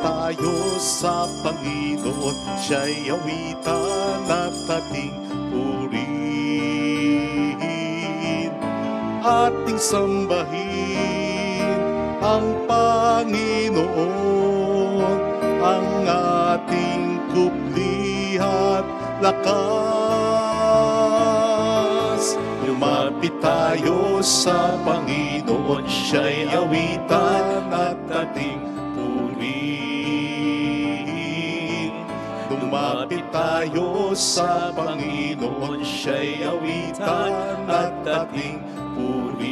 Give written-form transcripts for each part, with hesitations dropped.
Tayo sa Panginoon, siya'y awitan at ating purihin. Ating sambahin ang Panginoon, ang ating kublihat lakas. Lumapit tayo sa Panginoon, siya'y awitan at ating purihin. Lumapit tayo sa Panginoon, siya'y awitan at ating purihin.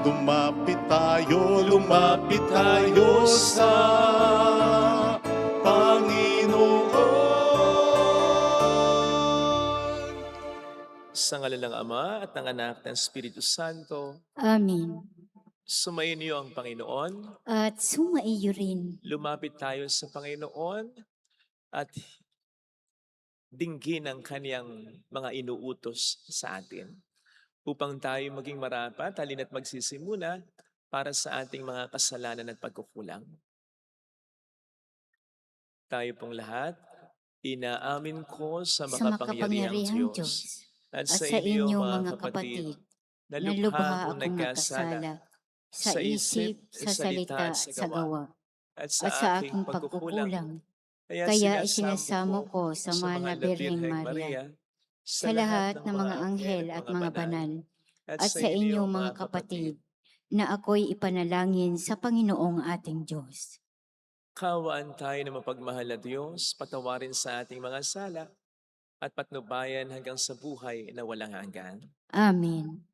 Lumapit tayo sa Panginoon. Sa ngalan ng Ama at ng Anak at ng Espiritu Santo. Amen. Sumainyo ang Panginoon. At sumaiyo rin. Lumapit tayo sa Panginoon at dinggin ang kaniyang mga inuutos sa atin upang tayo maging marapat, halina't magsisimula para sa ating mga kasalanan at pagkukulang. Tayo pong lahat, inaamin ko sa makapangyarihang Diyos at sa inyo mga kapatid na lubha akong nagkasala sa isip, sa salita, sa gawa, at sa aking pagkukulang. Kaya isinasamo ko sa mahal na Birheng Maria, sa lahat ng mga anghel at mga banal, at sa inyong mga kapatid, na ako'y ipanalangin sa Panginoong ating Diyos. Kaawaan tayo na mapagmahal na Diyos, patawarin sa ating mga sala, at patnubayan hanggang sa buhay na walang hanggan. Amen.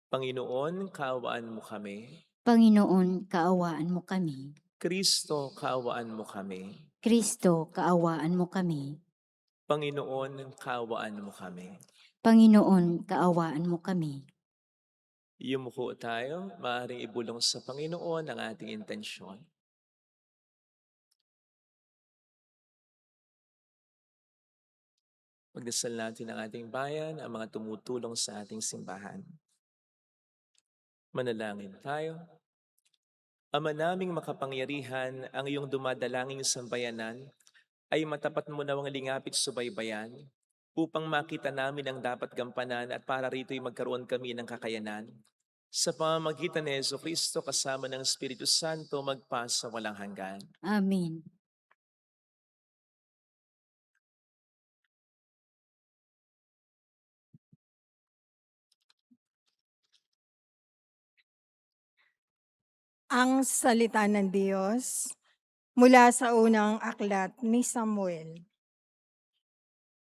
Panginoon, kaawaan mo kami. Panginoon, kaawaan mo kami. Kristo, kaawaan mo kami. Kristo, kaawaan mo kami. Panginoon, kaawaan mo kami. Panginoon, kaawaan mo kami. Yumuko tayo, maaaring ibulong sa Panginoon ang ating intensyon. Pagdasal natin ang ating bayan, ang mga tumutulong sa ating simbahan. Manalangin tayo. Ama naming makapangyarihan, ang iyong dumadalangin sambayanan ay matapat mo nawang lingapit subaybayan upang makita namin ang dapat gampanan at para rito'y magkaroon kami ng kakayanan. Sa pamamagitan ni Jesucristo kasama ng Espiritu Santo magpasa walang hanggan. Amen. Ang salita ng Diyos mula sa unang aklat ni Samuel.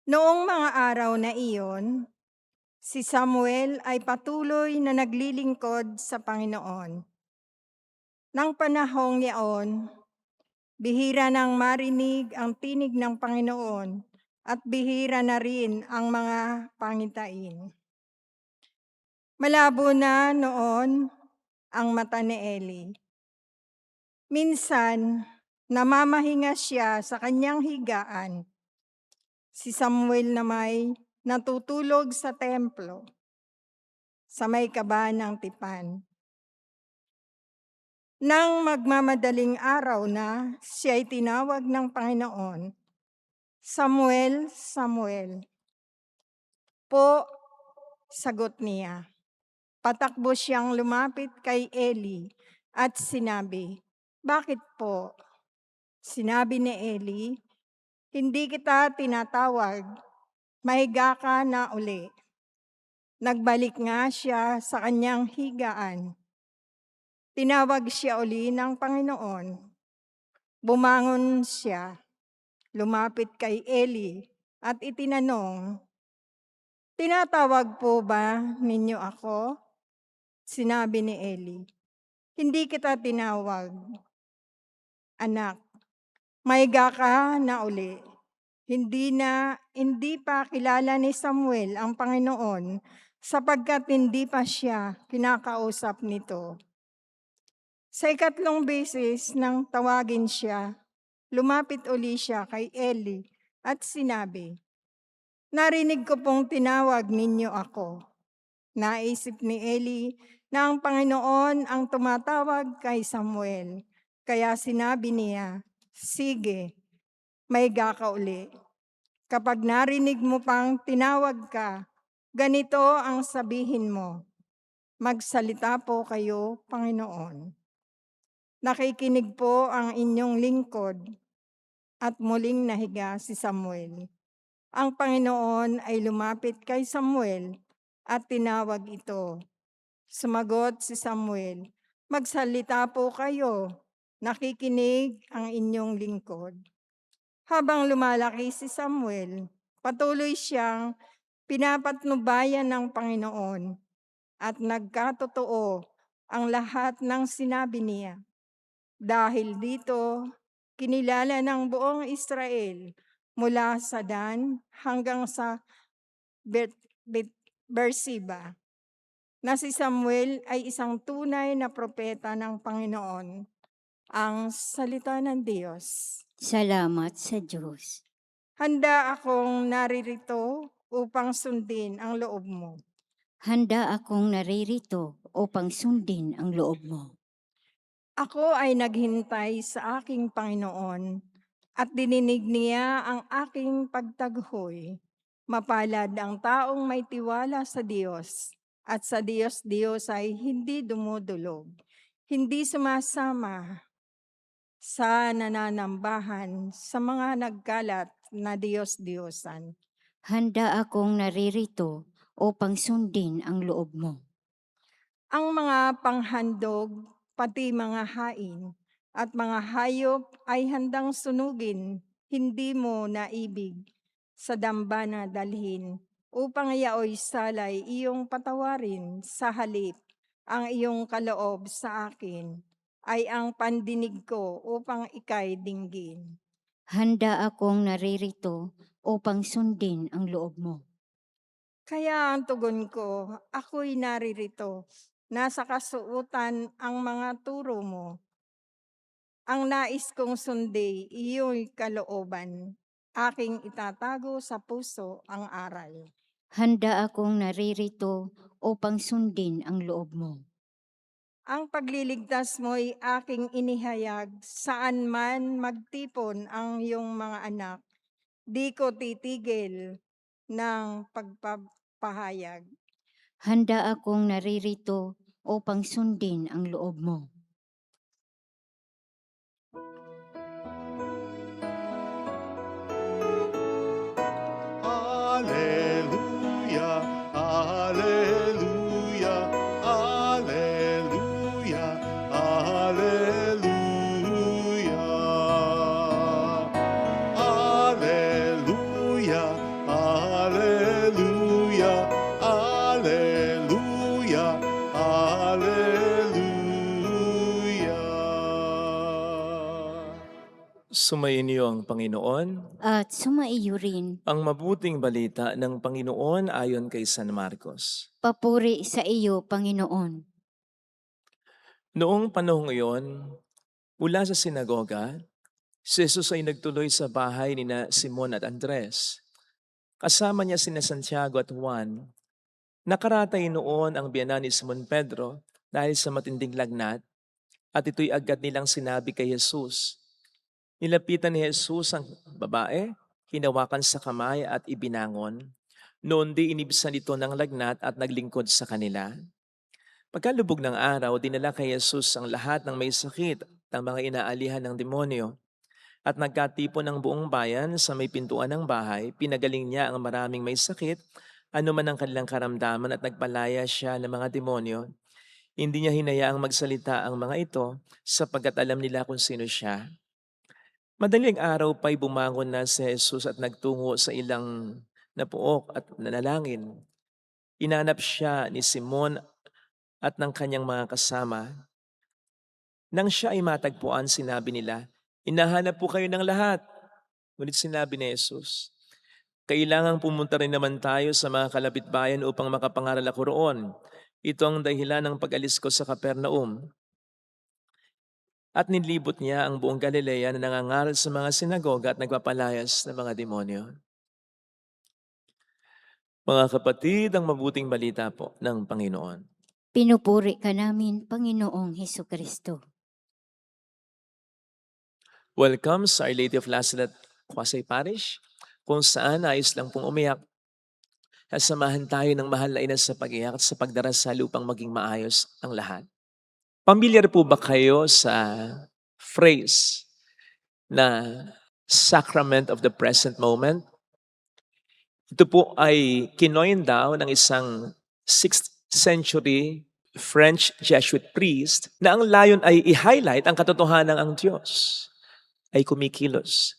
Noong mga araw na iyon, si Samuel ay patuloy na naglilingkod sa Panginoon. Nang panahong iyon, bihira nang marinig ang tinig ng Panginoon at bihira na rin ang mga pangitain. Malabo na noon ang mata ni Eli. Minsan, namamahinga siya sa kanyang higaan. Si Samuel na may natutulog sa templo, sa may kaba ng tipan. Nang magmamadaling araw na, siya'y tinawag ng Panginoon, "Samuel, Samuel." Po, sagot niya. Patakbo siyang lumapit kay Eli at sinabi, "Bakit po?" Sinabi ni Eli, "Hindi kita tinatawag, mahiga ka na uli." Nagbalik nga siya sa kanyang higaan. Tinawag siya uli ng Panginoon. Bumangon siya, lumapit kay Eli at itinanong, "Tinatawag po ba ninyo ako?" Sinabi ni Eli, "Hindi kita tinawag, anak. Mahiga ka na uli." Hindi pa kilala ni Samuel ang Panginoon sapagkat hindi pa siya kinakausap nito. Sa ikatlong beses nang tawagin siya, lumapit uli siya kay Eli at sinabi, "Narinig ko pong tinawag ninyo ako." Naisip ni Eli na ang Panginoon ang tumatawag kay Samuel. Kaya sinabi niya, "Sige, maiga ka uli. Kapag narinig mo pang tinawag ka, ganito ang sabihin mo, magsalita po kayo, Panginoon. Nakikinig po ang inyong lingkod." At muling nahiga si Samuel. Ang Panginoon ay lumapit kay Samuel at tinawag ito. Sumagot si Samuel, "Magsalita po kayo, nakikinig ang inyong lingkod." Habang lumalaki si Samuel, patuloy siyang pinapatnubayan ng Panginoon at nagkatotoo ang lahat ng sinabi niya. Dahil dito, kinilala ng buong Israel mula sa Dan hanggang sa Beersheba na si Samuel ay isang tunay na propeta ng Panginoon. Ang salita ng Diyos. Salamat sa Diyos. Handa akong naririto upang sundin ang loob mo. Handa akong naririto upang sundin ang loob mo. Ako ay naghintay sa aking Panginoon at dininig niya ang aking pagtaghoy. Mapalad ang taong may tiwala sa Diyos at sa Diyos ay hindi dumudulog, hindi sumasama sa nananambahan sa mga nagkalat na Diyos-Diyosan. Handa akong naririto upang sundin ang loob mo. Ang mga panghandog, pati mga hain, at mga hayop ay handang sunugin, hindi mo naibig sa damba na dalhin, upang yaoy salay iyong patawarin sa halip. Ang iyong kaloob sa akin ay ang pandinig ko upang ika'y dinggin. Handa akong naririto upang sundin ang loob mo. Kaya ang tugon ko, ako'y naririto. Nasa kasuotan ang mga turo mo. Ang nais kong sundi, iyo'y kalooban. Aking itatago sa puso ang aral. Handa akong naririto upang sundin ang loob mo. Ang pagliligtas mo'y aking inihayag, saan man magtipon ang iyong mga anak. Di ko titigil ng pagpapahayag. Handa akong naririto upang sundin ang loob mo. Alleluia, alleluia, alleluia, alleluia. Alleluia, alleluia, alleluia, alleluia. Sumayin niyo ang Panginoon. At sumaiyo rin, Ang mabuting balita ng Panginoon ayon kay San Marcos. papuri sa iyo, Panginoon. Noong panahong iyon, mula sa sinagoga, si Jesus ay nagtuloy sa bahay ni na Simon at Andres. Kasama niya sina Santiago at Juan. Nakaratay noon ang biyanan ni Simon Pedro dahil sa matinding lagnat at ito'y agad nilang sinabi kay Jesus. Nilapitan ni Jesus ang babae, hinawakan sa kamay at ibinangon. Noon di inibsan ito ng lagnat at naglingkod sa kanila. Pagkalubog ng araw, dinala kay Jesus ang lahat ng may sakit at ang mga inaalihan ng demonyo. At nagkatipon ang buong bayan sa may pintuan ng bahay, pinagaling niya ang maraming may sakit, anuman ang kanilang karamdaman at nagpalaya siya ng mga demonyo. Hindi niya hinayaang magsalita ang mga ito sapagkat alam nila kung sino siya. Madaling araw pa'y bumangon na si Jesus at nagtungo sa ilang napuok at nanalangin. Inanap siya ni Simon at ng kanyang mga kasama. Nang siya ay matagpuan, sinabi nila, "Hinahanap po kayo ng lahat." Ngunit sinabi ni Jesus, "Kailangang pumunta rin naman tayo sa mga kalapit bayan upang makapangaral ako roon. Ito ang dahilan ng pag-alis ko sa Capernaum." At nilibot niya ang buong Galilea na nangangaral sa mga sinagoga at nagpapalayas ng mga demonyo. Mga kapatid, ang mabuting balita po ng Panginoon. Pinupuri ka namin, Panginoong Hesukristo. Welcome sa Our Lady of Lazaret Quasay Parish, kung saan ayos lang pong umiyak. Samahan tayo ng mahal na ina sa pag-iyak at sa pagdarasal upang maging maayos ang lahat. Pamilyar po ba kayo sa phrase na Sacrament of the Present Moment? Ito po ay kinoin daw ng isang 6th century French Jesuit priest na ang layon ay i-highlight ang katotohanan ng ang Diyos ay kumikilos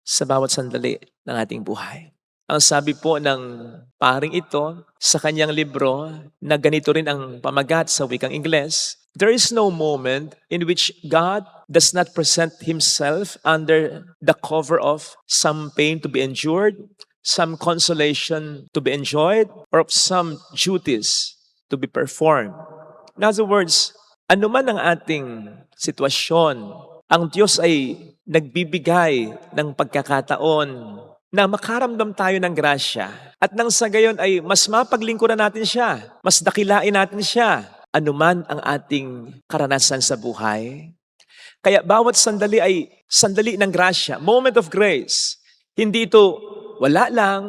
sa bawat sandali ng ating buhay. Ang sabi po ng paring ito sa kanyang libro na ganito rin ang pamagat sa wikang Ingles, there is no moment in which God does not present Himself under the cover of some pain to be endured, some consolation to be enjoyed, or of some duties to be performed. In other words, anuman ang ating sitwasyon, ang Diyos ay nagbibigay ng pagkakataon na makaramdam tayo ng grasya at nang sa gayon ay mas mapaglingkuran natin siya, mas dakilain natin siya, anuman ang ating karanasan sa buhay. Kaya bawat sandali ay sandali ng grasya, moment of grace. Hindi ito wala lang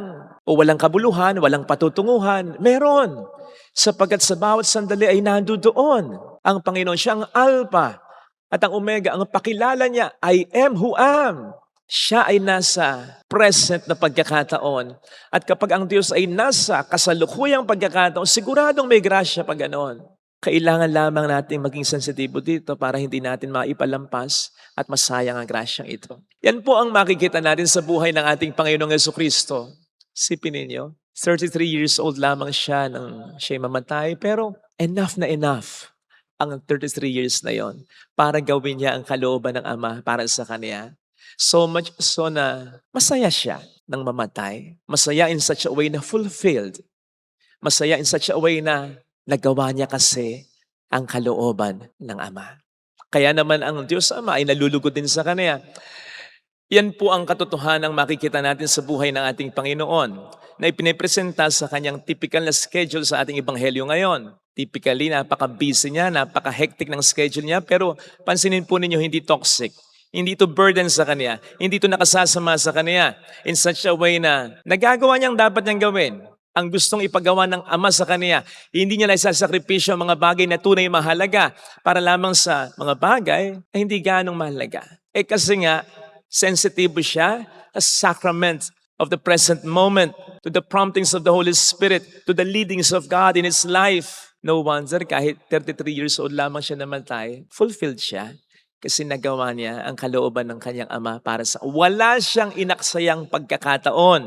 o walang kabuluhan, walang patutunguhan. Meron. Sapagkat sa bawat sandali ay nandoon ang Panginoon. Siya ang Alpha at ang Omega. Ang pakilala niya, I am who am. Siya ay nasa present na pagkakataon. At kapag ang Diyos ay nasa kasalukuyang pagkakataon, siguradong may grasya pag ganoon. Kailangan lamang natin maging sensitibo dito para hindi natin maipalampas at masayang ang grasyang ito. Yan po ang makikita natin sa buhay ng ating Panginoong Jesucristo. Sipin ninyo, 33 years old lamang siya nang siya'y mamatay, pero enough na enough ang 33 years na yon para gawin niya ang kalooban ng Ama para sa kanya. So much so na masaya siya nang mamatay. Masaya in such a way na fulfilled. Masaya in such a way na nagawa niya kasi ang kalooban ng Ama. Kaya naman ang Diyos Ama ay nalulugod din sa Kanya. Yan po ang katotohanang makikita natin sa buhay ng ating Panginoon na ipinipresenta sa Kanyang typical na schedule sa ating Ebanghelyo ngayon. Typically, napaka-busy niya, napaka-hectic ng schedule niya, pero pansinin po ninyo, hindi toxic. Hindi ito burden sa Kanya. Hindi ito nakasasama sa Kanya in such a way na nagagawa niyang dapat niyang gawin. Ang gustong ipagawa ng Ama sa Kanya, hindi niya naisasakripisyo ang mga bagay na tunay mahalaga para lamang sa mga bagay na hindi ganong mahalaga. Kasi nga, sensitibo siya as sacrament of the present moment to the promptings of the Holy Spirit, to the leadings of God in His life. No wonder kahit 33 years old lamang siya namatay, fulfilled siya kasi nagawa niya ang kalooban ng kanyang Ama para sa wala siyang inaksayang pagkakataon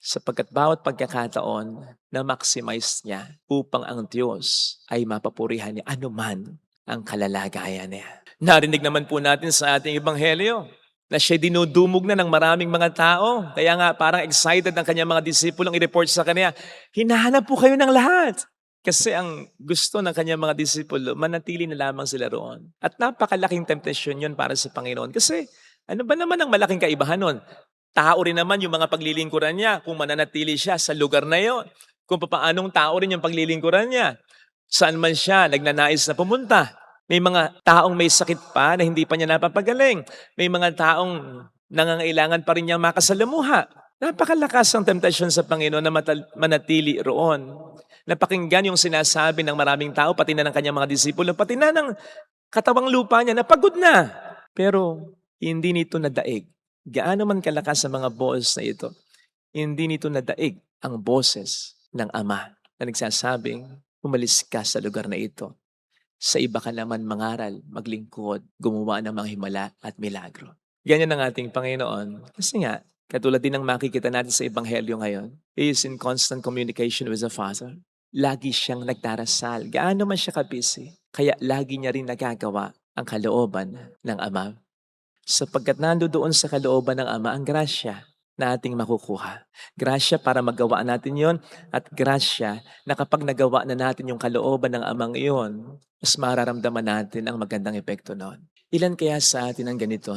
sapagkat bawat pagkakataon na maximize niya upang ang Diyos ay mapapurihan niya anuman ang kalalagayan niya. Narinig naman po natin sa ating Ebanghelyo na siya dinudumog na ng maraming mga tao. Kaya nga parang excited ang kanyang mga disipulong i-report sa kanya, hinahanap po kayo ng lahat. Kasi ang gusto ng kanyang mga disipulo, manatili na lamang sila roon. At napakalaking temptation yun para sa Panginoon. Kasi ano ba naman ang malaking kaibahan nun? Tao rin naman yung mga paglilingkuran niya kung mananatili siya sa lugar na yon. Kung paanong tao rin yung paglilingkuran niya. Saan man siya nagnanais na pumunta. May mga taong may sakit pa na hindi pa niya napapagaling. May mga taong nangangailangan pa rin niyang makasalamuha. Napakalakas ang temptasyon sa Panginoon na manatili roon. Napakinggan yung sinasabi ng maraming tao, pati na ng kanyang mga disipulo, pati na ng katawang lupa niya na pagod na. Pero hindi nito nadaig. Gaano man kalakas sa mga boses na ito, hindi nito nadaig ang boses ng Ama na nagsasabing, umalis ka sa lugar na ito. Sa iba ka naman mangaral, maglingkod, gumawa ng mga himala at milagro. Ganyan ang ating Panginoon. Kasi nga, katulad din ng makikita natin sa Ebanghelyo ngayon, He is in constant communication with the Father. Lagi siyang nagdarasal. Gaano man siya kabisi, kaya lagi niya rin nagagawa ang kalooban ng Ama. Sapagkat nandoon sa kalooban ng Ama ang grasya na ating makukuha. Grasya para magawa natin yon at grasya na kapag nagawa na natin yung kalooban ng Amang iyon, mas mararamdaman natin ang magandang epekto noon. Ilan kaya sa atin ang ganito,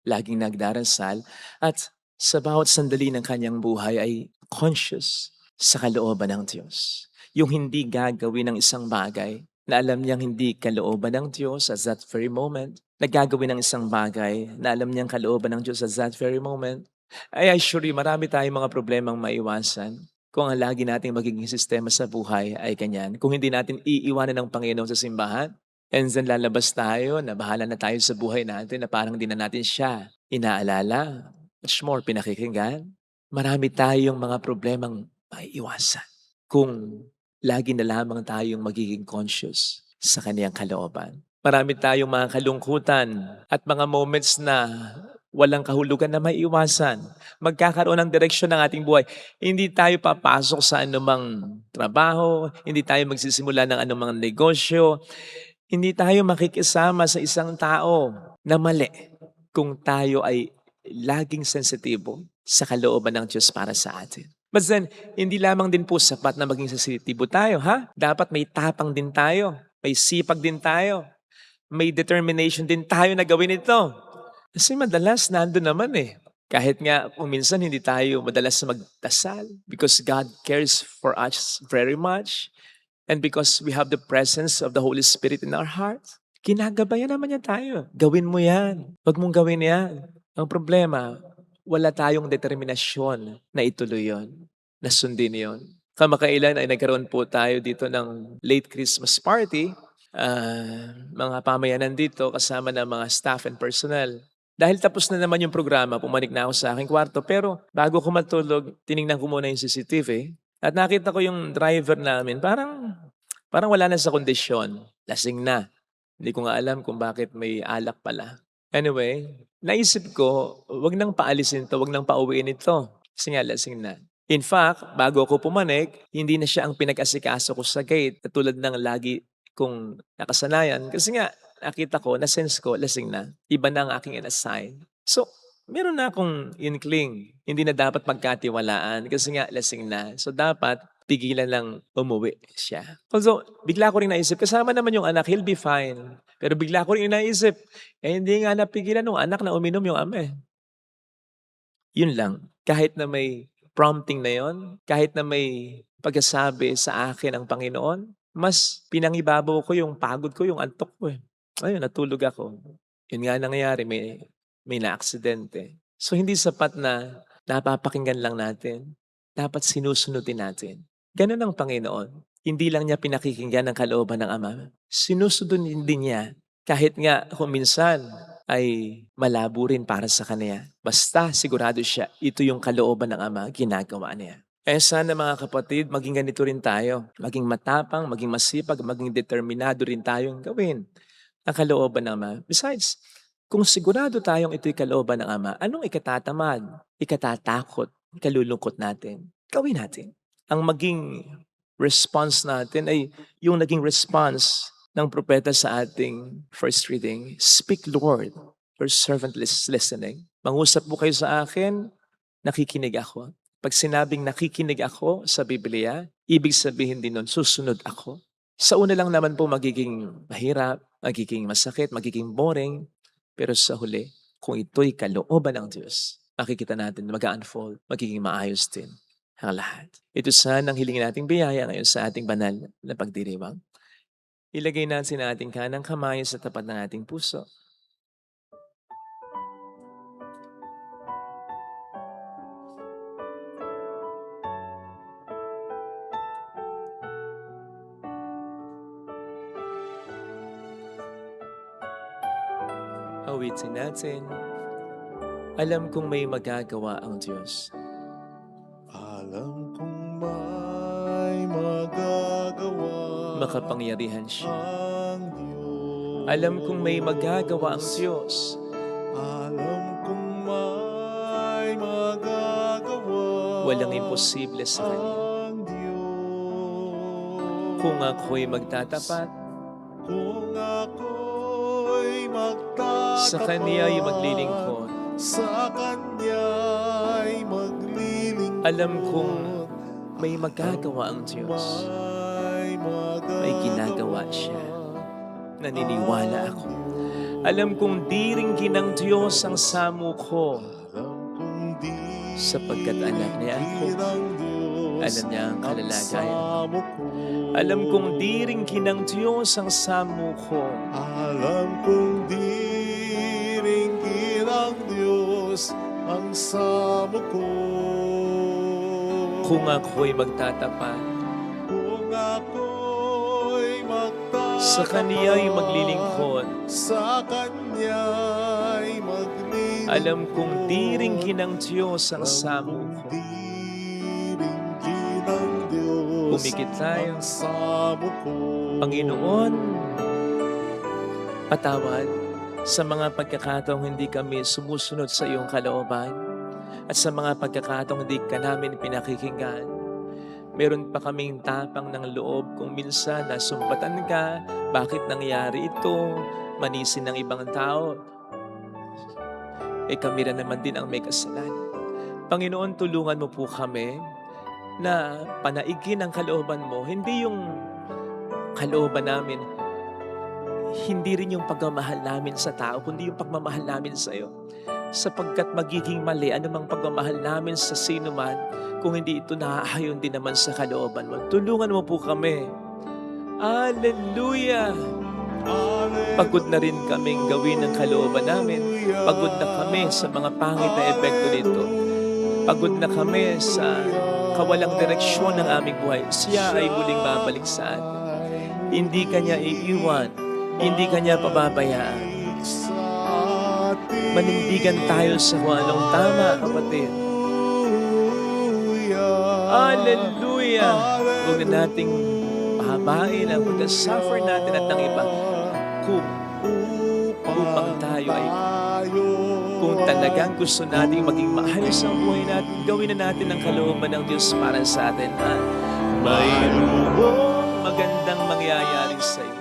laging nagdarasal at sa bawat sandali ng kanyang buhay ay conscious sa kalooban ng Diyos. Yung hindi gagawin ng isang bagay na alam niyang hindi kalooban ng Diyos at that very moment, na gagawin ng isang bagay na alam niyang kalooban ng Diyos at that very moment, ay surely marami tayong mga problemang maiwasan kung ang lagi nating magiging sistema sa buhay ay ganyan. Kung hindi natin iiwanan ng Panginoon sa simbahan, and then lalabas tayo na bahala na tayo sa buhay natin na parang di na natin siya inaalala, much more pinakikinggan. Marami tayong mga problemang maiiwasan kung lagi na lamang tayong magiging conscious sa kaniyang kalooban. Marami tayong mga kalungkutan at mga moments na walang kahulugan na maiiwasan. Magkakaroon ng direksyon ng ating buhay. Hindi tayo papasok sa anumang trabaho, hindi tayo magsisimula ng anumang negosyo, hindi tayo makikisama sa isang tao na mali kung tayo ay laging sensitibo sa kalooban ng Diyos para sa atin. But then, hindi lamang din po sapat na maging sensitibo tayo, ha? Dapat may tapang din tayo, may sipag din tayo, may determination din tayo na gawin ito. Kasi madalas nandun naman eh. Kahit nga kung minsan hindi tayo madalas magdasal because God cares for us very much. And because we have the presence of the Holy Spirit in our hearts, kinagabayan naman niya tayo. Gawin mo yan. Huwag mong gawin yan. Ang problema, wala tayong determinasyon na ituloy yon, na sundin yon. Kamakailan ay nagkaroon po tayo dito ng late Christmas party. Mga pamayanan dito kasama ng mga staff and personnel. Dahil tapos na naman yung programa, pumanik na ako sa aking kwarto. Pero bago ko matulog, tinignan ko muna yung CCTV. At nakita ko yung driver namin, parang wala na sa kondisyon. Lasing na. Hindi ko nga alam kung bakit may alak pala. Anyway, naisip ko, wag nang paalisin to, wag nang pauwiin ito. Kasi nga, lasing na. In fact, bago ako pumanik, hindi na siya ang pinag-asikaso ko sa gate. Tulad ng lagi kong nakasanayan. Kasi nga, nakita ko, na-sense ko, lasing na. Iba na ang aking in-assign. So, meron na akong inkling. Hindi na dapat magkatiwalaan kasi nga lasing na. So dapat pigilan lang umuwi siya. Also, bigla ko rin naisip, kasama naman yung anak, he'll be fine. Pero bigla ko rin naisip, hindi nga napigilan ng anak na uminom yung ama eh. Yun lang. Kahit na may prompting na yon, kahit na may pagkasabi sa akin ang Panginoon, mas pinangibabaw ko yung pagod ko, yung antok ko eh. Ayun, natulog ako. Yun nga nangyayari, may na-aksidente. So hindi sapat na napapakinggan lang natin. Dapat sinusunodin natin. Ganun ang Panginoon. Hindi lang niya pinakikinggan ang kalooban ng Ama. Sinusunodin din niya. Kahit nga kung minsan ay malabo rin para sa Kanya. Basta sigurado siya, ito yung kalooban ng Ama, ginagawa niya. Kaya sana mga kapatid, maging ganito rin tayo. Maging matapang, maging masipag, maging determinado rin tayong gawin ang kalooban ng Ama. Besides, kung sigurado tayong ito'y kalooban ng Ama, anong ikatatamad, ikatatakot, ikalulungkot natin? Gawin natin. Ang maging response natin ay yung naging response ng propeta sa ating first reading. Speak, Lord, your servant is listening. Mangusap po kayo sa akin, nakikinig ako. Pag sinabing nakikinig ako sa Biblia, ibig sabihin din nun, susunod ako. Sa una lang naman po magiging mahirap, magiging masakit, magiging boring, pero sa huli, kung ito'y kalooban ng Diyos, makikita natin na mag-unfold, magiging maayos din ang lahat. Ito sana ang hilingin nating biyaya ngayon sa ating banal na pagdiriwang. Ilagay natin ang ating kanang kamay sa tapat ng ating puso. Awitin natin. Alam kong may magagawa ang Diyos. Alam kong may magagawa Makapangyarihan siya. ang Diyos. Alam kong may magagawa ang Diyos. Alam kong may magagawa Walang imposible sa Kanya. ang Diyos. Kung ako'y magtatapat, Kung ako'y magtatapat sa Kaniya'y maglilingkod. Sa Kanya'y maglilingkod. Alam kong may magagawa ang Diyos. May ginagawa siya. Naniniwala ako. Alam kong diringgin ng Diyos ang samo ko sapagkat anak niya ako. Alam niya ang ang kalalagayan. samo ko. Alam kong di rin kinang Diyos ang samo ko. Alam kong di rin kinang Diyos ang samo ko. Kung ako'y magtatapat, Kung ako'y magtatapat, sa Kaniya'y maglilingkod. sa Kanya'y maglilingkod. Alam kong di rin kinang Diyos ang samo ko. Di rin kinang Diyos Pumikit tayo. ang samo ko. Panginoon, patawad sa mga pagkakataong hindi kami sumusunod sa iyong kalooban at sa mga pagkakataong hindi ka namin pinakikinggan. Meron pa kaming tapang ng loob kung minsan nasumpatan ka, bakit nangyari ito, manisin ng ibang tao. Kami rin naman din ang may kasalanan. Panginoon, tulungan mo po kami na panaigin ang kalooban mo, hindi yung kalooban namin, hindi rin yung pagmamahal namin sa tao, kundi yung pagmamahal namin sa iyo. Sapagkat magiging mali anumang pagmamahal namin sa sino man kung hindi ito naaayon din naman sa kalooban mo. Tulungan mo po kami. Hallelujah! Pagod na rin kaming gawin ang kalooban namin. Pagod na kami sa mga pangit na epekto nito. Pagod na kami sa kawalang direksyon ng aming buhay. Siya ay muling babalik sa atin. Hindi kanya iiwan. Hindi kanya pababayaan. Manindigan tayo sa kung anong tama, kapatid. Hallelujah! Huwag na nating pahabain ang pag-suffer natin at ng iba upang tayo ay kung talagang gusto nating maging maayos ang buhay natin, gawin na natin ang kalooban ng Diyos para sa atin. Mayroong magandang mangyayari sa iyo.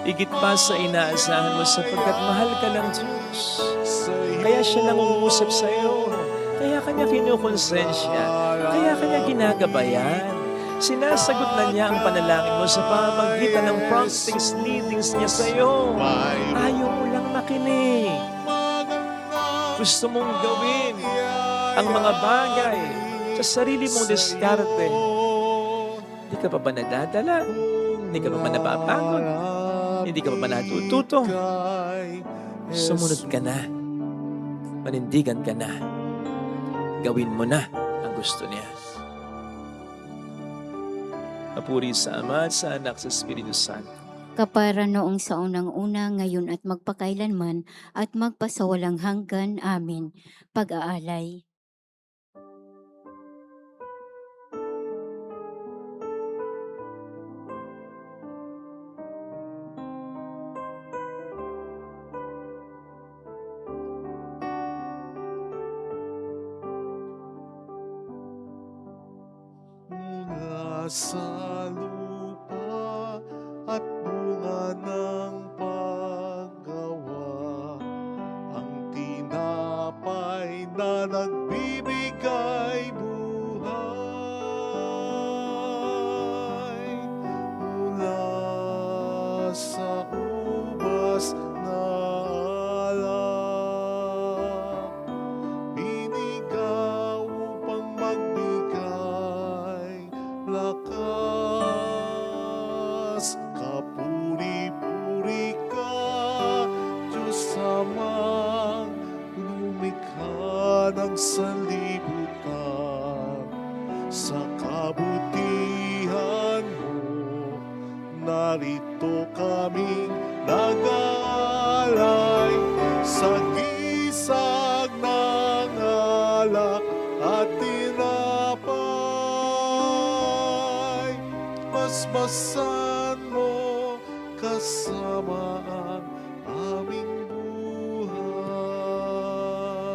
Higit pa sa inaasahan mo sapagkat mahal ka ng Diyos. Kaya siya nangungusap sa iyo. Kaya kanya kinukonsensya. Kaya kanya ginagabayan. Sinasagot na niya ang panalangin mo sa pamamagitan ng promptings, leadings niya sa iyo. Ayaw mo lang makinig. Gusto mong gawin ang mga bagay sa sarili mong diskarte. Hindi ka pa ba nadadala? Hindi ka pa ba napapagod? Hindi ka pa ba natututo? Sumunod ka na. Panindigan ka na. Gawin mo na ang gusto niya. Papuri sa Ama at sa Anak sa Espiritu Santo. Kapara noong sa unang-una, ngayon at magpakailanman, at magpasawalang hanggan. Amen. Pag-aalay. Mula sa lupa at bunga ng paggawa, ang tinapay na nagbibigay buhay. Mula sa ubas na alak, binigaw upang magbigay lakas. Kapuri-puri ka, Diyos Amang lumikha ng sanlibutan. Sa kabutihan mo, narito kaming nag-aalay sa gisag ng alak at tinapay. Basbasan mo kasama ang aming buhay.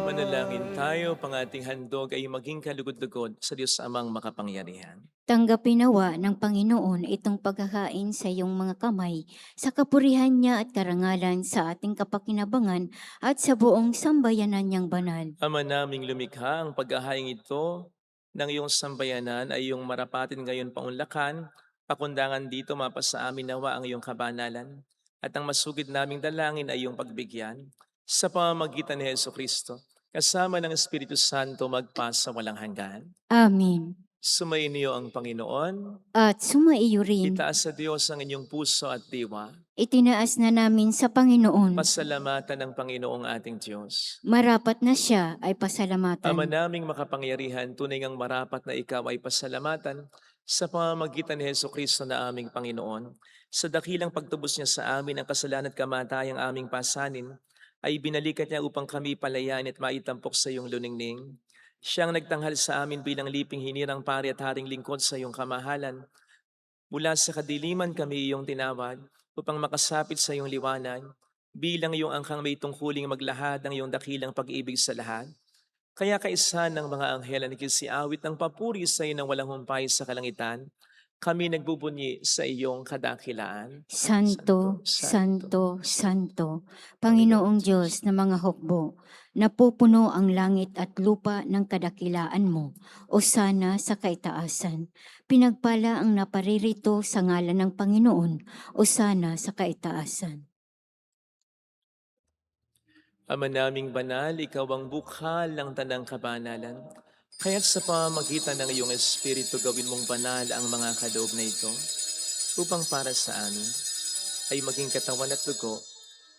Manalangin tayo, pang ating handog ay maging kalugod-lugod sa Diyos Amang makapangyarihan. Tanggapin nawa ng Panginoon itong pagkakain sa iyong mga kamay, sa kapurihan niya at karangalan sa ating kapakinabangan at sa buong sambayanan niyang banal. Ama naming lumikha, ang paghahaing ito ng iyong sambayanan ay iyong marapatin ngayon paunlakan, pakundangan dito mapasa amin nawa ang iyong kabanalan, at ang masugid naming dalangin ay iyong pagbigyan, sa pamamagitan ni Jesucristo, kasama ng Espiritu Santo magpasa walang hanggan. Amen. Sumainyo ang Panginoon. At sumaiyo rin. Itaas sa Diyos ang inyong puso at diwa. Itinaas na namin sa Panginoon. Pasalamatan ng Panginoong ating Diyos. Marapat na siya ay pasalamatan. Ama naming makapangyarihan, tunay ngang marapat na ikaw ay pasalamatan sa pamamagitan ni Hesukristo na aming Panginoon. Sa dakilang pagtubos niya sa amin ang kasalanan at kamatayang aming pasanin, ay binalikat niya upang kami palayain at maitampok sa iyong luningning. Siyang nagtanghal sa amin bilang liping hinirang pari at haring lingkod sa iyong kamahalan. Mula sa kadiliman kami iyong tinawag upang makasapit sa iyong liwanag, bilang iyong angkang may tungkuling maglahad ng iyong dakilang pag-ibig sa lahat. Kaya kaisa ng mga anghel na nagkisiawit ng papuri sa iyo ng walang humpay sa kalangitan, kami nagbubunyi sa iyong kadakilaan. Santo, Santo, Santo, Panginoong Diyos na mga hukbo, napupuno ang langit at lupa ng kadakilaan mo, o sana sa kaitaasan. Pinagpala ang naparirito sa ngalan ng Panginoon, o sana sa kaitaasan. Ama naming banal, ikaw ang bukhal ng tanang kabanalan. Kaya't sa pamamagitan ng iyong Espiritu gawin mong banal ang mga kaloob na ito, upang para sa amin ay maging katawan at dugo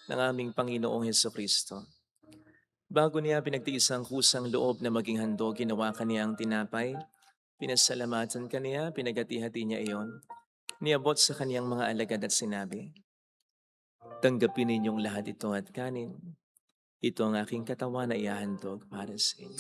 ng aming Panginoong Hesukristo. Bago niya pinagtiis ang kusang loob na maging handog, ginawa kaniya ang tinapay, pinasalamatan kaniya, pinagati-hati niya iyon, niabot sa kaniyang mga alagad at sinabi, "Tanggapin ninyong lahat ito at kanin. Ito ang aking katawan na ihahandog para sa inyo."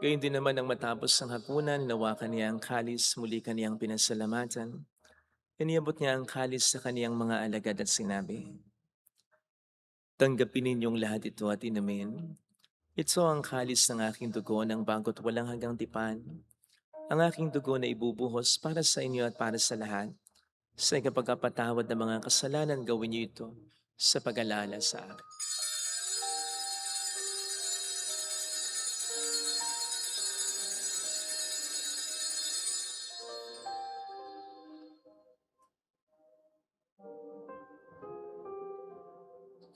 Gayun din naman nang matapos ang hapunan, hinawakan niya ang kalis, muli kaniyang pinasalamatan. Iniabot niya ang kalis sa kaniyang mga alagad at sinabi, "Tanggapin ninyong lahat ito at inumin. Ito ang kalis ng aking dugo ng bago't walang hanggang tipan. Ang aking dugo na ibubuhos para sa inyo at para sa lahat. Sa ikapagpapatawad ng mga kasalanan, gawin niyo ito sa pag-alala sa akin."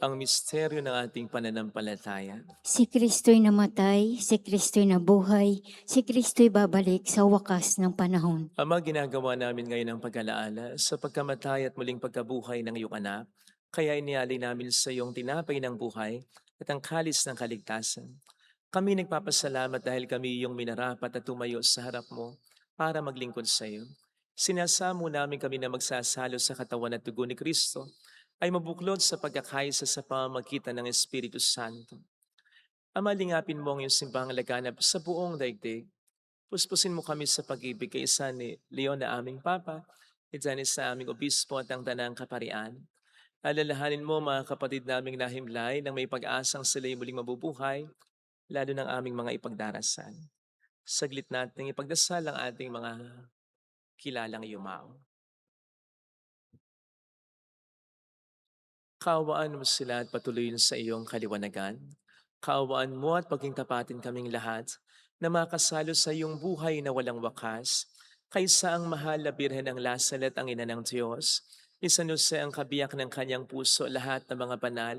Ang misteryo ng ating pananampalataya. Si Kristo'y namatay, si Kristo'y nabuhay, si Kristo'y babalik sa wakas ng panahon. Ama, ginagawa namin ngayon ang pag-alaala sa pagkamatay at muling pagkabuhay ng iyong anak, kaya inialay namin sa iyong tinapay ng buhay at ang kalis ng kaligtasan. Kami nagpapasalamat dahil kami iyong minarapat at tumayo sa harap mo para maglingkod sa iyo. Sinasamo namin kami na magsasalo sa katawan at dugo ni Kristo ay mabuklod sa pagkakaisa sa pamamagitan ng Espiritu Santo. Ama, lingapin mo ang iyong simbahang laganap sa buong daigdig. Puspusin mo kami sa pag-ibig kay isa ni Leon na aming Papa, Janis sa aming Obispo at ang Tanang Kaparian. Alalahanin mo mga kapatid naming nahimlay nang may pag-asang sila'y muling mabubuhay, lalo ng aming mga ipagdarasal. Saglit natin ipagdasal ang ating mga kilalang yumao. Kaawaan mo sila at patuloyin sa iyong kaliwanagan. Kaawaan mo at pagkingtapatin kaming lahat na makasalo sa iyong buhay na walang wakas, kaysa ang mahal na Birhen ng Lasalet ang ina ng Diyos, isanuse ang kabiyak ng kanyang puso lahat ng mga banal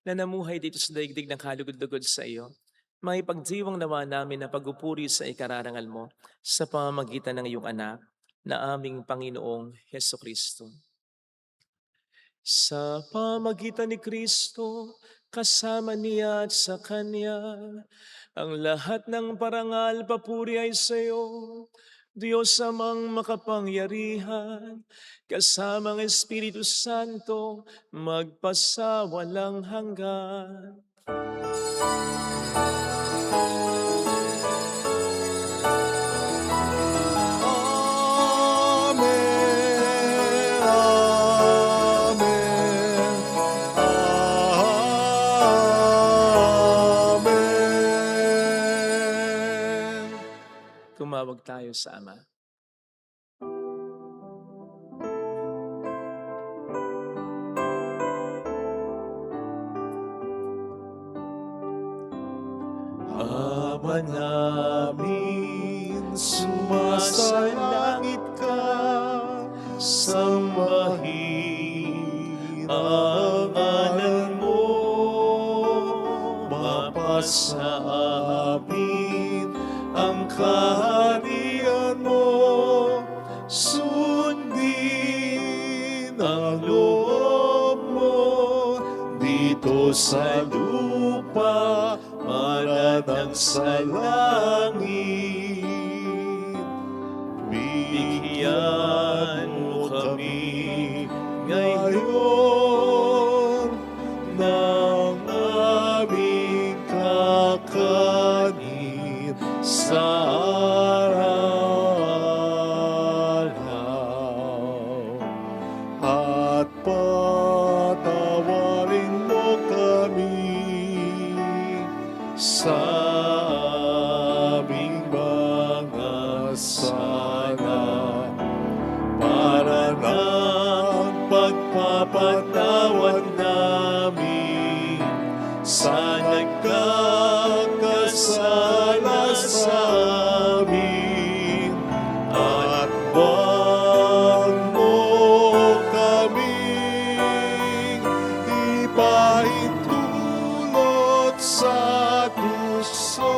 na namuhay dito sa daigdig ng kalugod-lugod sa iyo. May pagdiwang nawa namin na pagupuri sa ikararangal mo sa pamamagitan ng iyong anak na aming Panginoong Hesukristo. Sa pamagitan ni Kristo, kasama niya at sa Kanya, ang lahat ng parangal papuri ay sa iyo, Diyos amang makapangyarihan, kasama ang Espiritu Santo, magpasawalang hanggan. Tumawag tayo sa Ama. Ama namin, sumasalangit ka, ang ngalan mo mapasa amin, ang kaharian mo sundin ang loob mo dito sa lupa maranang sa langit. Bigyan mo kami ngayon ng aming kakanin sa araw. At patawarin mo kami sa aming mga sala para ng pagpapatawad namin sa nagkakasala sa amin. At wag mo kaming ipahintulot sa tukso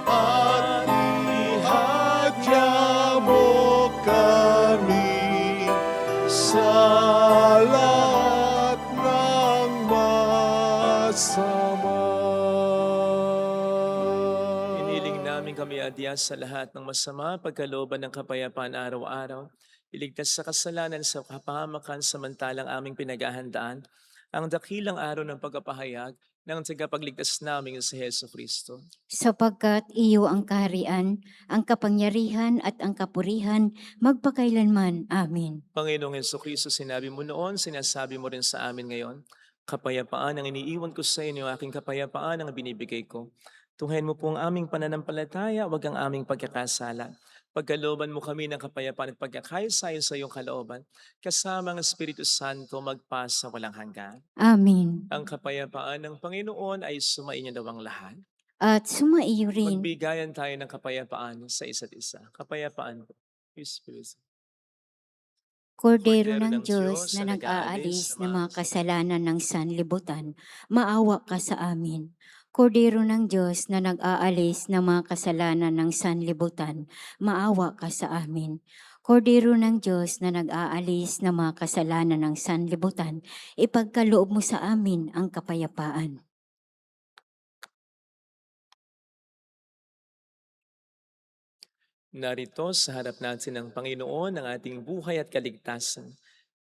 at ihadya mo kami sa lahat ng masama. Iniling namin kami adya sa lahat ng masama, pagkalooban ng kapayapaan araw-araw. Iligtas sa kasalanan sa kapahamakan samantalang aming pinaghahandaan ang dakilang araw ng pagpapahayag ng tagapagligtas namin si Hesus Kristo. Sapagkat iyo ang kaharian, ang kapangyarihan at ang kapurihan magpakailanman. Amen. Panginoong Hesus Kristo, sinabi mo noon, sinasabi mo rin sa amin ngayon, kapayapaan ang iniiwan ko sa inyo, aking kapayapaan ang binibigay ko. Tunghayin mo po ang aming pananampalataya, wag ang aming pagkakasala. Pagkalooban mo kami ng kapayapaan at pagkakaisa sa iyong kalooban, kasama ang Espiritu Santo magpasa walang hanggan. Amen. Ang kapayapaan ng Panginoon ay sumainyo daw ang lahat. At sumaiyo rin. Magbigayan tayo ng kapayapaan sa isa't isa. Kapayapaan po. Peace be with you. Kordero ng Diyos na nag-aalis ng mga kasalanan ng sanlibutan, maawa ka sa amin. Kordero ng Diyos na nag-aalis ng mga kasalanan ng sanlibutan, maawa ka sa amin. Kordero ng Diyos na nag-aalis ng mga kasalanan ng sanlibutan, ipagkaloob mo sa amin ang kapayapaan. Narito sa harap natin ng Panginoon ang ating buhay at kaligtasan.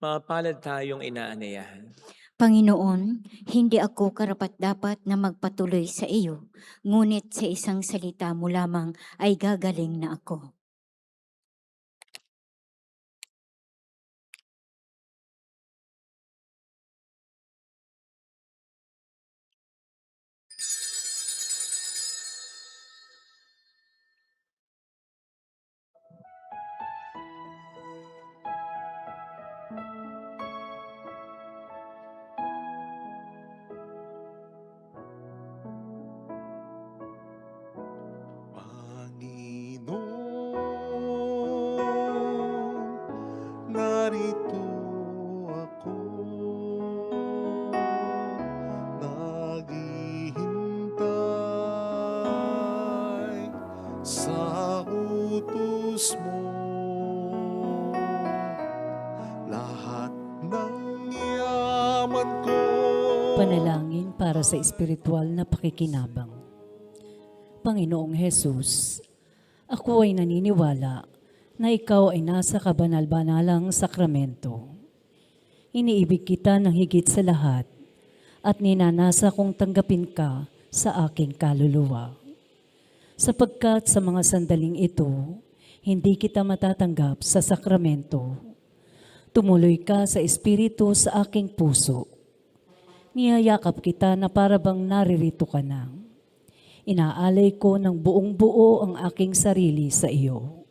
Mapalad tayong inaanayahan. Panginoon, hindi ako karapat-dapat na magpatuloy sa iyo, ngunit sa isang salita mo lamang ay gagaling na ako. Panginoon, narito ako, naghihintay sa utos mo. Lahat ng yaman ko, Panalangin para sa espiritual na pakikinabang. Panginoong Hesus, ako ay naniniwala na ikaw ay nasa kabanal-banalang sakramento. Iniibig kita ng higit sa lahat at ninanasa kong tanggapin ka sa aking kaluluwa. Sapagkat sa mga sandaling ito, hindi kita matatanggap sa sakramento. Tumuloy ka sa espiritu sa aking puso. Niyayakap kita na parabang naririto ka na. Inaalay ko ng buong buo ang aking sarili sa iyo.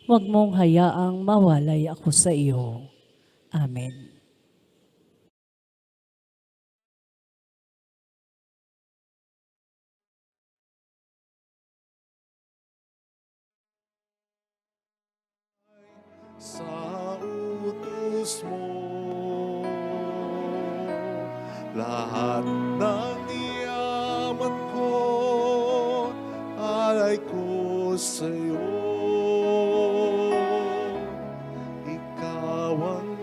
Huwag mong hayaang mawalay ako sa iyo. Amen. sa utos mo. lahat ng yaman ko, alay ko sa'yo. Ikaw ang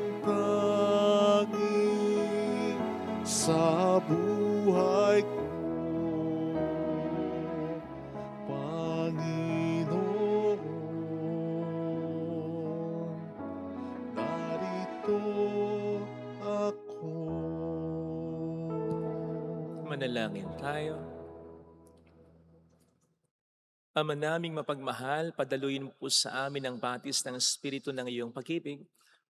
tanging sa buhay ko, Panginoon. Narito ako. Manalangin tayo. Ama naming mapagmahal, padaluin mo po sa amin ang batis ng Espiritu ng iyong pag-ibig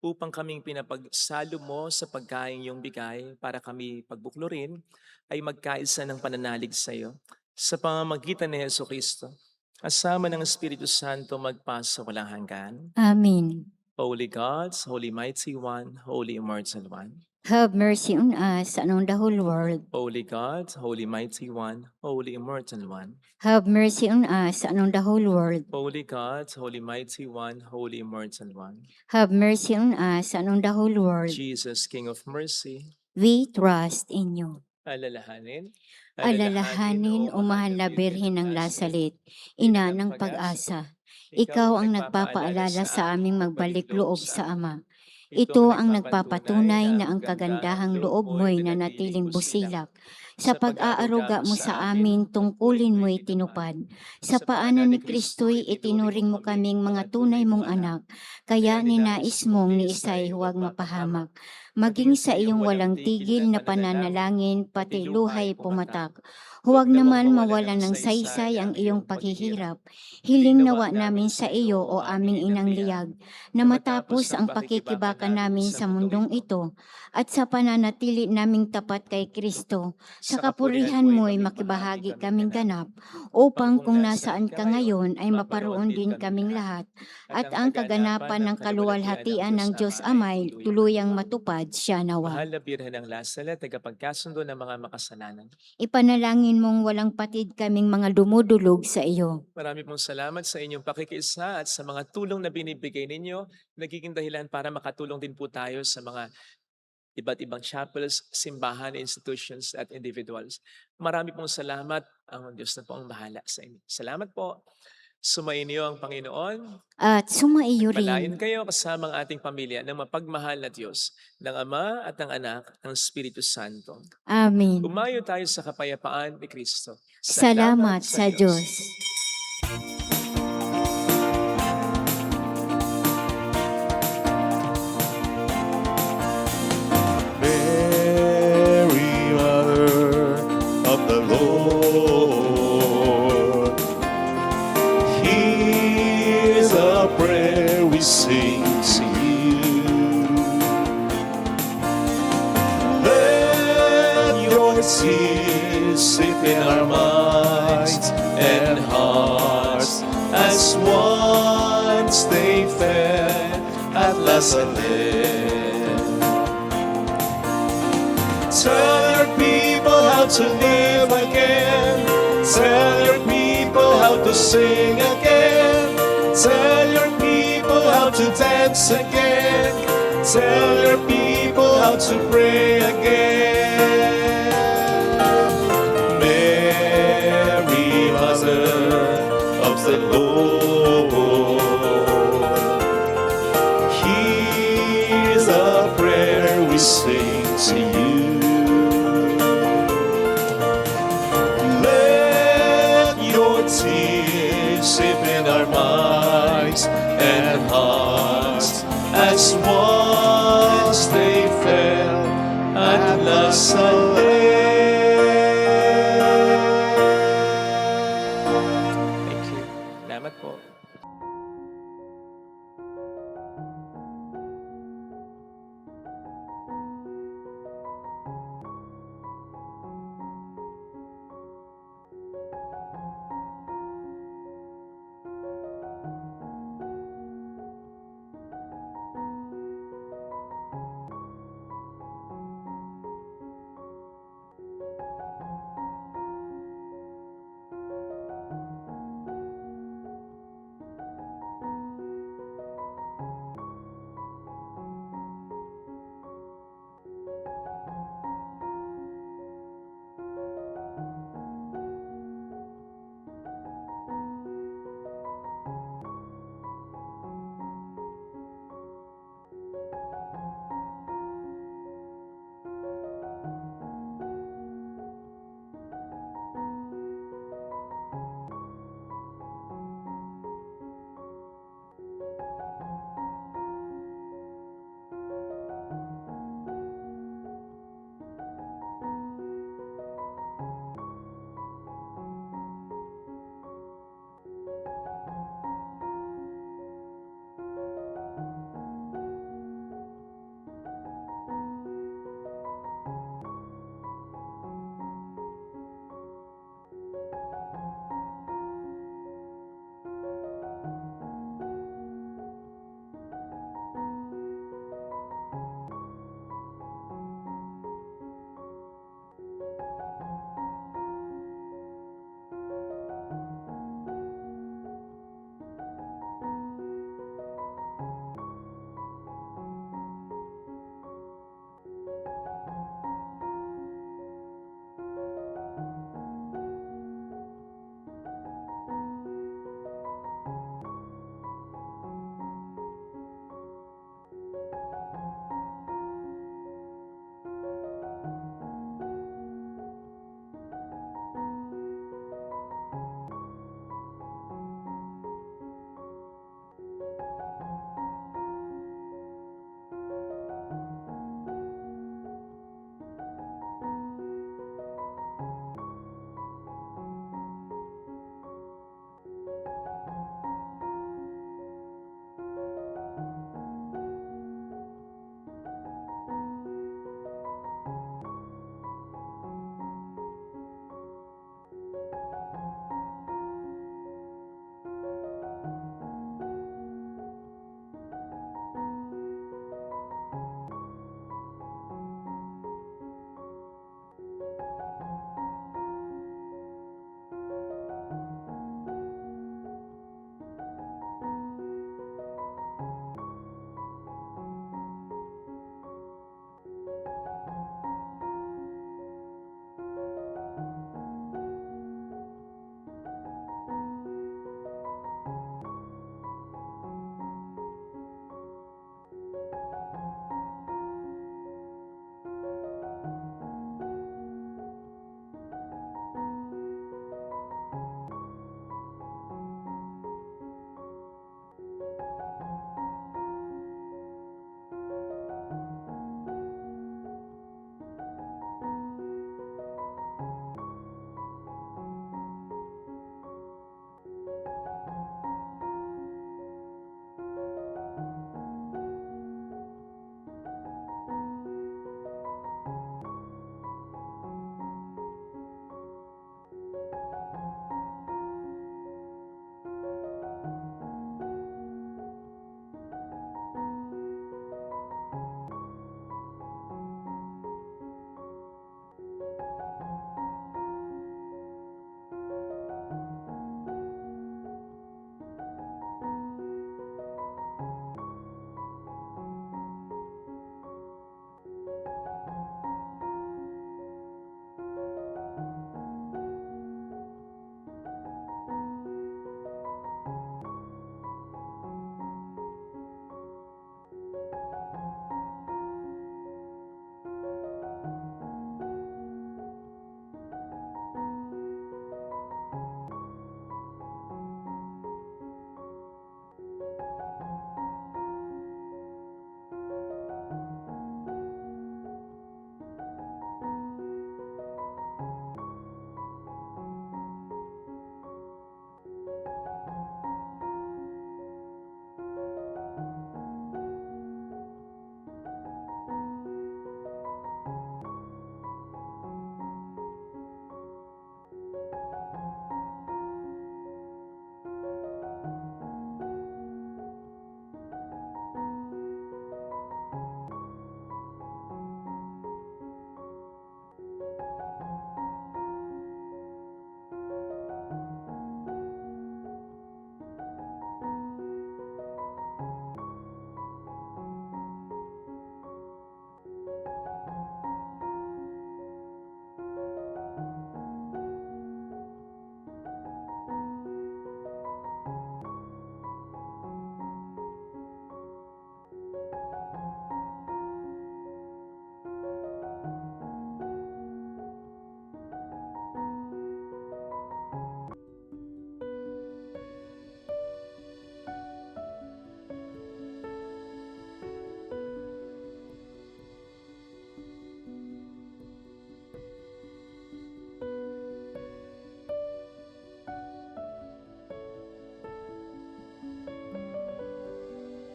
upang kaming pinapagsalo mo sa pagkain iyong bigay para kami pagbuklurin ay magkaisa ng pananalig sa iyo. Sa pamamagitan ni Jesucristo, kasama ng Espiritu Santo magpasa walang hanggan. Amen. Holy God, Holy Mighty One, Holy Immortal One. Have mercy on us and on the whole world. Holy God, Holy Mighty One, Holy Immortal One. Have mercy on us and on the whole world. Holy God, Holy Mighty One, Holy Immortal One. Have mercy on us and on the whole world. Jesus, King of Mercy, We trust in you. alalahanin. Alalahanin, o mahal na Birhen ng Lasalit, ina ng pag-asa. Ikaw ang nagpapaalala sa aming magbalik loob sa Ama. Ito ang nagpapatunay na ang kagandahang loob mo'y nanatiling busilak. Sa pag-aaruga mo sa amin, tungkulin mo'y tinupad. Sa paanan ni Kristo'y itinuring mo kaming mga tunay mong anak, kaya ninais mong ni Isay huwag mapahamak. Maging sa iyong walang tigil na pananalangin, pati luhay pumatak. Huwag naman mawalan ng saysay ang iyong paghihirap. Hiling nawa namin sa iyo o aming inang liyag, na matapos ang pakikibaka namin sa mundong ito, at sa pananatili naming tapat kay Kristo, sa kapurihan mo'y makibahagi kaming ganap, upang kung nasaan ka ngayon ay maparoon din kaming lahat, at ang kaganapan ng kaluwalhatian ng Diyos Amay tuluyang matupad siya nawa. Mahal na Birhen ng Lasalet, tagapagkasundo ng mga makasalanan. Ipanalangin mong walang patid kaming mga dumudulog sa iyo. Marami pong salamat sa inyong pakikiisa at sa mga tulong na binibigay ninyo. Nagiging dahilan para makatulong din po tayo sa mga iba't ibang chapels, simbahan, institutions at individuals. Marami pong salamat. Ang Diyos na po ang bahala sa inyo. Salamat po. Sumainyo ang Panginoon. At sumaiyo Palain rin. kayo kasama ang ating pamilya ng mapagmahal na Diyos, ng Ama at ng Anak, ng Espiritu Santo. Amen. Umayo tayo sa kapayapaan ni Kristo. Salamat sa Diyos. Mary, Mother of the Lord, here's a prayer we sing to you. Let your tears sleep in our minds and hearts as once they fell at Lazaret. Tell your people how to live again. Tell your people how to sing again. Tell your people how to dance again. Tell your people how to pray again.